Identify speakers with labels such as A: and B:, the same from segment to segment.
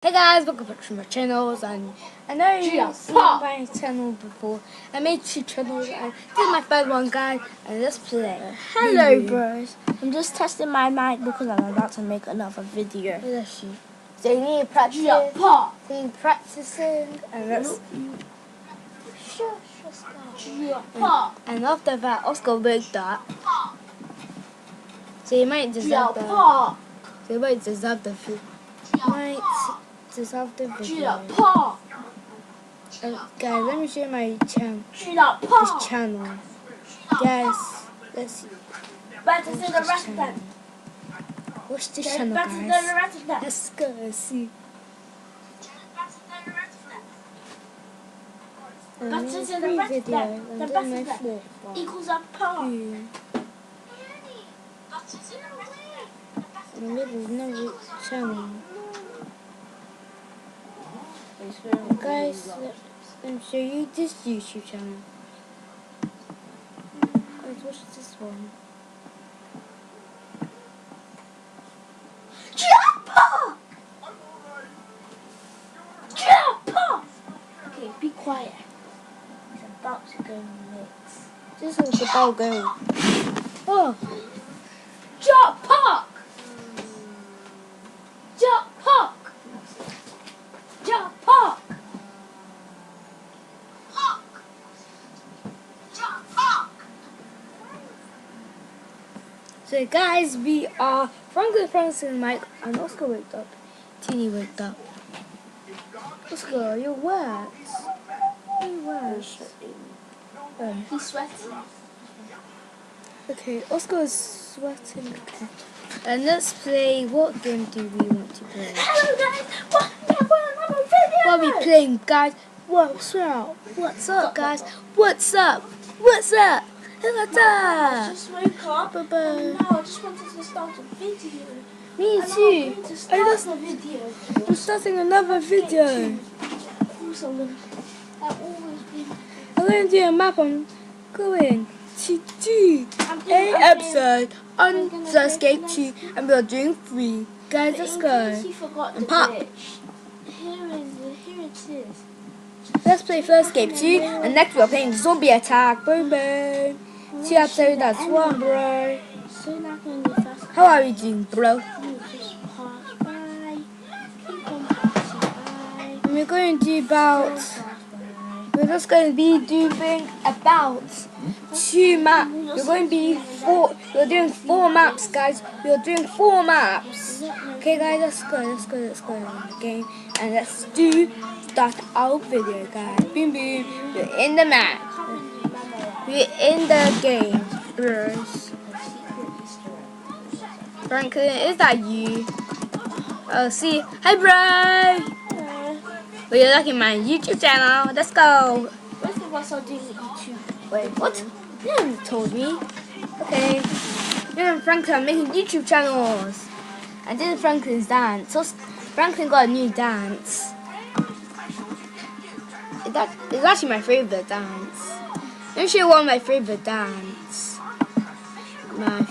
A: Hey guys, welcome back to my channels, and I know you've seen my channel before. I made 2 channels and this is my third one, guys, and let's play.
B: Hello bros, I'm just testing my mic because I'm about to make another video.
A: Let's see. So you need to practice, so you need practicing, and let's... And after that, Oscar worked that. So you might deserve the... So you might deserve the food. Deserve the video. Guys, let me show you my channel. This channel. Guys, let's see. What's this channel, guys? Let's go see.
B: Equals a part.
A: There's no channel. Guys, let me show you this YouTube channel. Guys, watch this one.
B: Okay, be quiet. It's about to go mix.
A: This is about go. Oh!
B: Jump park! Jump park! Jump park!
A: So guys, we are Franklin, Mike, and Oscar waked up. Teeny waked up. Oscar, your words. Your words.
B: He's sweating.
A: Okay, Oscar is sweating. Okay. And let's play. What game do we want to play?
B: Hello guys! Another video!
A: What are we playing, guys? What's up? What's up, guys? What's up? What's up? What's
B: I
A: up?
B: just woke up and now I just wanted to start a video.
A: Me
B: And now
A: too.
B: I'm going to start a video.
A: I'm starting another video.
B: Also, I've always been...
A: I'm going to do a map. I'm going to do a episode on the Escape 2, and we're doing 3. Guys, let's go.
B: You forgot
A: And
B: the
A: pop.
B: glitch. Here it is.
A: Let's play first Escape 2, and next we're playing Zombie Attack. Boom, boom. 2 episodes, that's 1, bro.
B: So now going to fast.
A: How are we doing, bro?
B: You just pass by. Keep on passing by.
A: And we're going to do about... We're just going to be doing about 2 maps. We're going to be 4. We're doing 4 maps, guys. We're doing 4 maps. Okay, guys, let's go in the game, and let's start our video, guys. Boom, boom. We're in the map. We're in the game, bros. Franklin, is that you? Oh, see. Hi, bro. We're looking at my YouTube channel. Let's go.
B: Both of us are doing YouTube.
A: Wait, what? You haven't told me. Okay. Me and Franklin are making YouTube channels. And this is Franklin's dance. So Franklin got a new dance. It's actually my favorite dance. Let me show you one of my favorite dance. My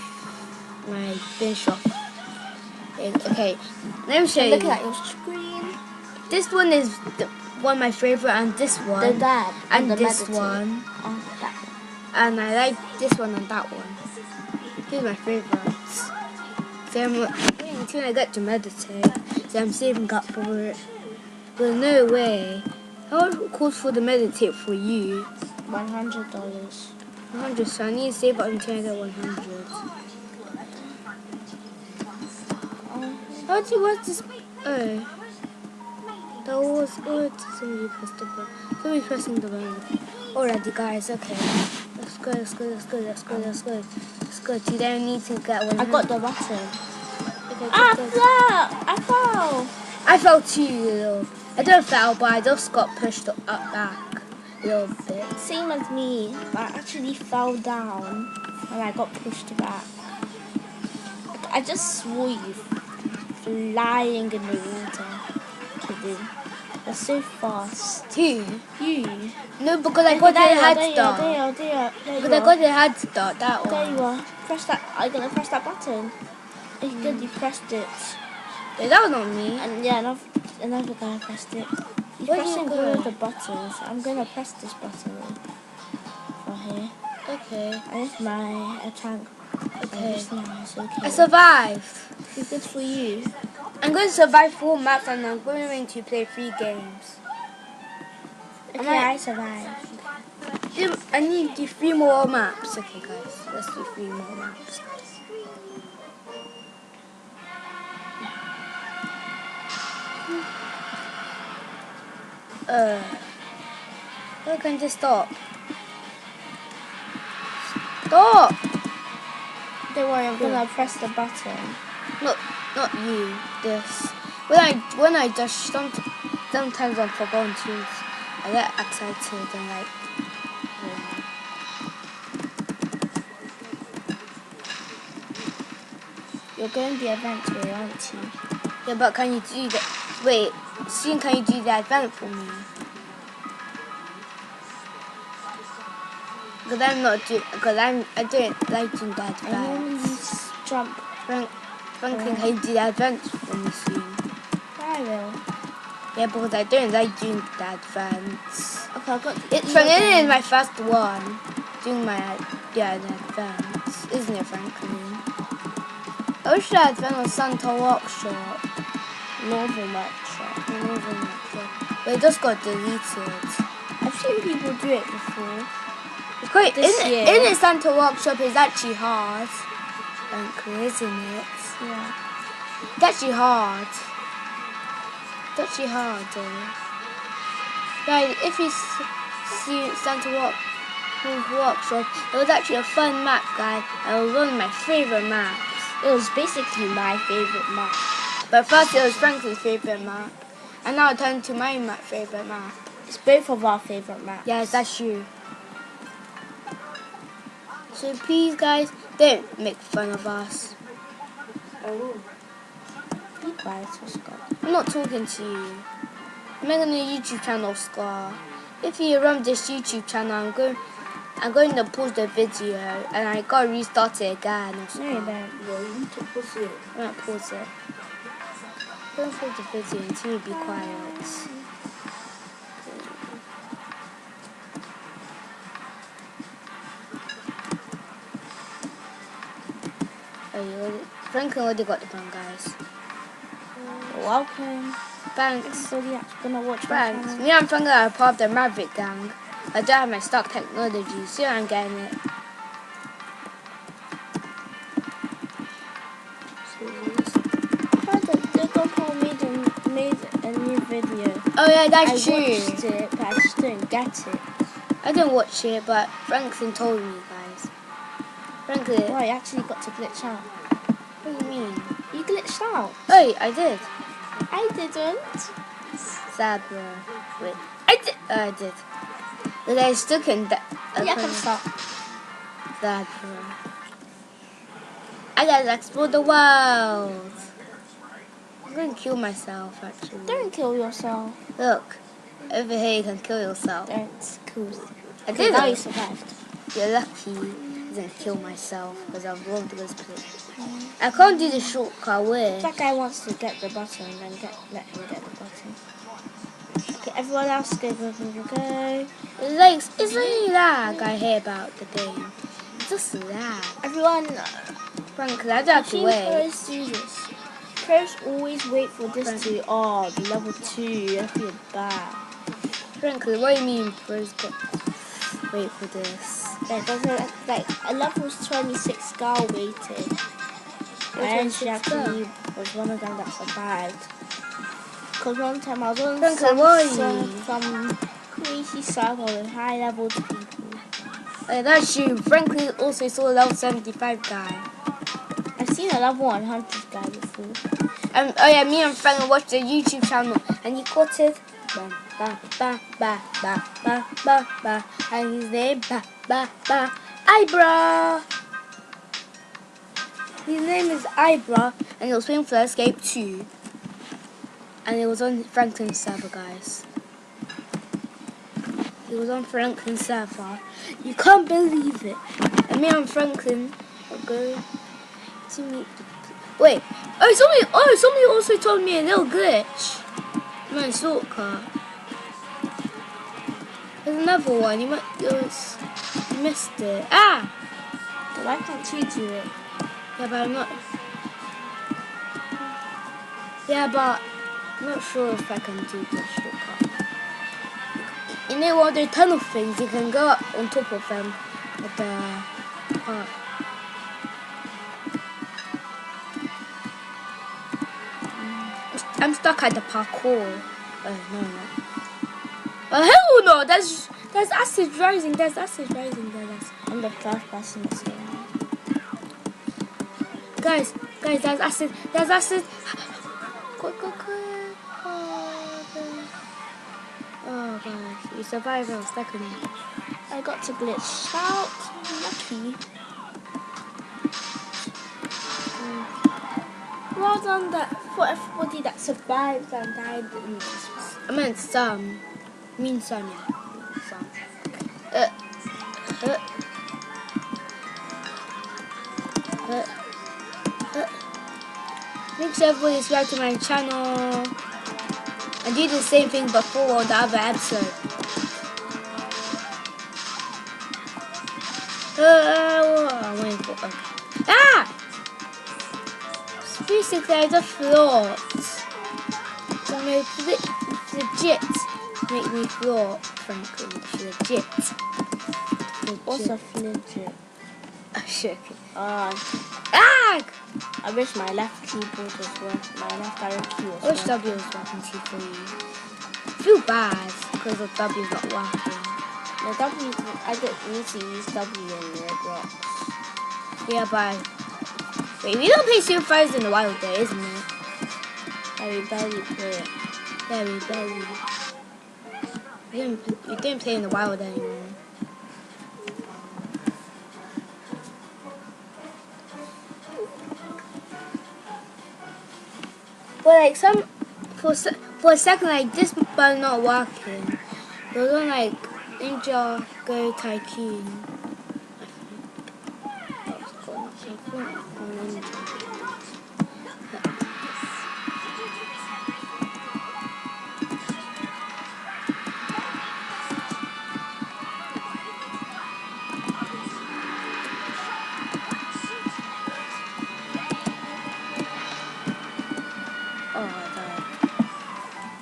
A: finish off. Okay. Let me show you.
B: Look at your screen.
A: This one is one of my favorite, and this one.
B: The dab.
A: And
B: the
A: this
B: meditate.
A: one.
B: Oh, that one.
A: And I like this one and that one. These are my favourites. So I'm waiting until I get to meditate. So I'm saving up for it. But no way. How much it cost for the meditate for you?
B: $100.
A: 100, so I need to save up until I get 100. How do you watch this? Oh. That was good. Somebody pressed the button. Somebody pressing the button. Alrighty, guys, okay. Let's go. Today I need to get 100.
B: I got the button.
A: Okay,
B: I fell.
A: I fell too. I don't fall, but I just got pushed up back a little bit.
B: Same as me. I actually fell down and I got pushed back. I just saw you flying in the water. Kidding. You're so fast.
A: Who?
B: You.
A: No, because I got the head start.
B: There
A: Because I got the head start, that
B: There
A: one.
B: you are. Press that. I'm gonna press that button. You pressed it.
A: Wait, that was not me.
B: And yeah, another guy pressed it. He's
A: Where do you
B: pressing
A: go?
B: all of the buttons. I'm gonna press this button for here.
A: Okay.
B: And it's my tank.
A: Okay.
B: Just now, it's okay.
A: I survived.
B: Good for you.
A: I'm going to survive 4 maps and I'm going to play 3 games.
B: Okay, I survived.
A: I need to do 3 more maps. Okay, guys. Let's do 3 more maps. Why can't you stop? Stop!
B: Don't worry, I'm gonna press the button.
A: Not you. This. When I just sometimes I'm forgotten to. I get excited and like.
B: You're going the event way, aren't you?
A: Yeah, but can you do that? Wait, soon can you do the event for me? Because I'm not doing. Because I don't like doing the
B: I normally
A: advance.
B: use jump.
A: Franklin, can you do the advance for me soon?
B: I will.
A: Yeah, because I don't like doing the advance.
B: Okay, I've got
A: Franklin is my first one doing the advance, isn't it, Franklin? I wish the advance was Santa Workshop.
B: Northern Workshop.
A: But it just got deleted.
B: I've seen people do it before.
A: Wait,
B: This year.
A: isn't it Santa Workshop is actually hard? Franklin, isn't it?
B: Yeah.
A: It's actually hard. It's actually hard though. Guys, if you see Santa Workshop, it was actually a fun map, guys. It was one of my favorite maps.
B: It was basically my favorite map.
A: But first it was Franklin's favorite map. And now it turned to my favorite map.
B: It's both of our favorite maps.
A: Yes, that's you. So please, guys, don't make fun of us.
B: Be quiet, Oscar.
A: I'm not talking to you. I'm making a YouTube channel, Scar. If you run this YouTube channel, I'm going to pause the video and I gotta restart it again.
B: No, you don't.
A: No, you need to pause it. I'm not pause it. Don't pause the video until you be quiet. Franklin already got the gun, guys.
B: You're welcome.
A: Thanks.
B: So yeah, gonna watch my
A: Thanks.
B: channel.
A: Me and Franklin are part of the Maverick gang. I don't have my stock technology, so I'm getting it.
B: Paul made a new video.
A: Oh yeah, that's
B: I
A: true.
B: watched it, but I just didn't get it.
A: I didn't watch it, but Franklin told me, guys. Franklin,
B: Oh, I actually got to glitch out.
A: what do you mean?
B: You glitched out.
A: Oh, I did.
B: I didn't.
A: Sad, bro. Wait, I did. Oh, I did. But I still can.
B: Yeah, I can stop.
A: Sad, bro. I gotta explore the world. I'm gonna kill myself, actually.
B: Don't kill yourself.
A: Look, over here you can kill yourself.
B: Don't. Cool.
A: I
B: Okay,
A: did
B: now
A: it.
B: you survived.
A: You're lucky I didn't kill myself because I'm wrong to this place. I can't do the shortcut way.
B: That guy wants to get the button, then let him get the button. Okay, everyone else go.
A: It's only lag I hear about the game. It's just lag.
B: Everyone,
A: Frankly, I don't have to
B: seen
A: wait.
B: pros do this. Pros always wait for this to, the level 2, I feel bad.
A: Frankly, what do you mean pros got wait for this?
B: Like a level 26 girl waited. And she actually was one of them that survived. Because one time I was on some crazy server with high level people.
A: That's you. Frankly also saw a level 75 guy.
B: I've seen a level 100 guy before.
A: Oh yeah, me and Frank watched a YouTube channel and he caught it. Ba ba ba ba ba ba ba ba. And his name Ibra. His name is Ibra, and he was playing for Escape 2. And it was on Franklin's server, guys. It was on Franklin's server. You can't believe it. And me and Franklin are going to meet. Wait, Somebody also told me a little glitch. Man, shortcut. There's another one. You missed it. Ah!
B: Why can't you do it?
A: Yeah, but I'm not. Yeah, but I'm not sure if I can do the shortcut. You know all the tunnel things? You can go up on top of them at the park. I'm stuck at the parkour. Oh no. Oh hell no! There's acid rising. There's acid rising there.
B: I'm the first person to say that.
A: Guys, there's acid. There's acid. Quick. Oh gosh, you survived on second.
B: I got to glitch out. Lucky. Well done for everybody that survived and died in this.
A: I meant some. I mean some, yeah. Some. Make sure everybody subscribe to my channel. I did the same thing before on the other episode. I'm waiting for. Okay. Ah! Basically, I just thought. So legit make me thought, frankly. Legit.
B: What's a legit?
A: Oh shit.
B: Ah! I wish my left keyboard was working. My left arrow key was
A: I wish W was working too for you. I feel bad because the W is not working.
B: The W, I don't need to use W in Roblox.
A: Yeah, but wait, we don't play Super Fires in the Wild there, isn't it?
B: Yeah, we barely play it.
A: Yeah, we barely. We didn't play in the Wild anymore. But like for a second, like this button not working. It was on like Ninja Go Tycoon.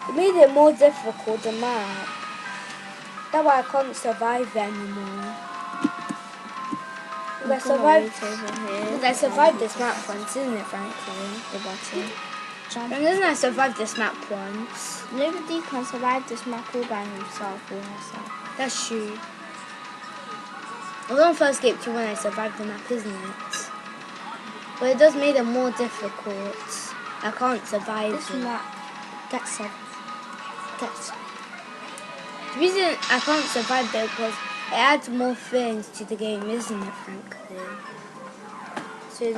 A: It made it more difficult, the map. That's why I can't survive anymore. I survived this map once, isn't it, frankly?
B: The bottom.
A: And isn't I survived this map once?
B: Nobody can survive this map all by himself or herself.
A: That's true. I was on first game too when I survived the map, isn't it? But it does make it more difficult. I can't survive
B: this map. Gets up.
A: The reason I can't survive there because it adds more things to the game, isn't it, frankly? So it's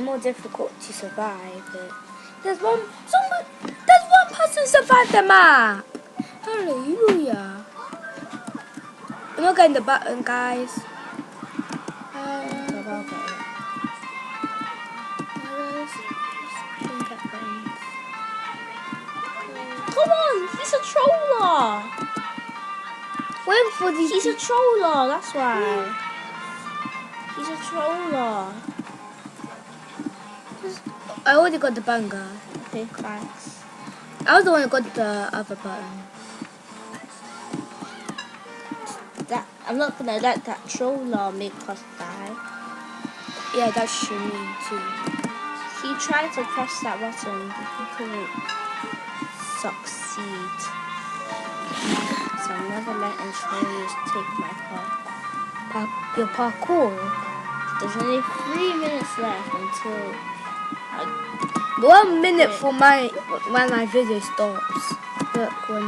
A: more difficult to survive. But there's one person survived the map. Hallelujah! I'm not getting the button, guys.
B: Come on, he's a troller.
A: Wait for the.
B: He's a troller. That's why. He's a troller.
A: I already got the button, guys.
B: Okay, thanks.
A: I was the one who got the other button.
B: I'm not gonna let that troller make us die.
A: Yeah, that's true, me too.
B: He tried to press that button, but he couldn't succeed. So I'm never letting trollers take my part.
A: Your parkour?
B: There's only 3 minutes left until
A: 1 minute for when my video stops. Look, when.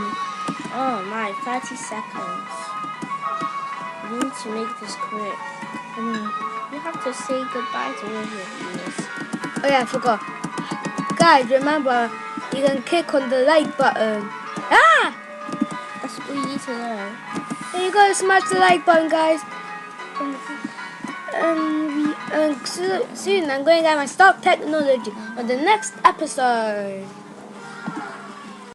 B: Oh my, 30 seconds. You need to make this quick. You have to say goodbye to all your viewers.
A: Oh yeah, I forgot. Guys, remember, you can click on the like button. Ah!
B: That's what you need to know.
A: And you gotta smash the like button, guys. We And soon I'm going to get my stock technology on the next episode.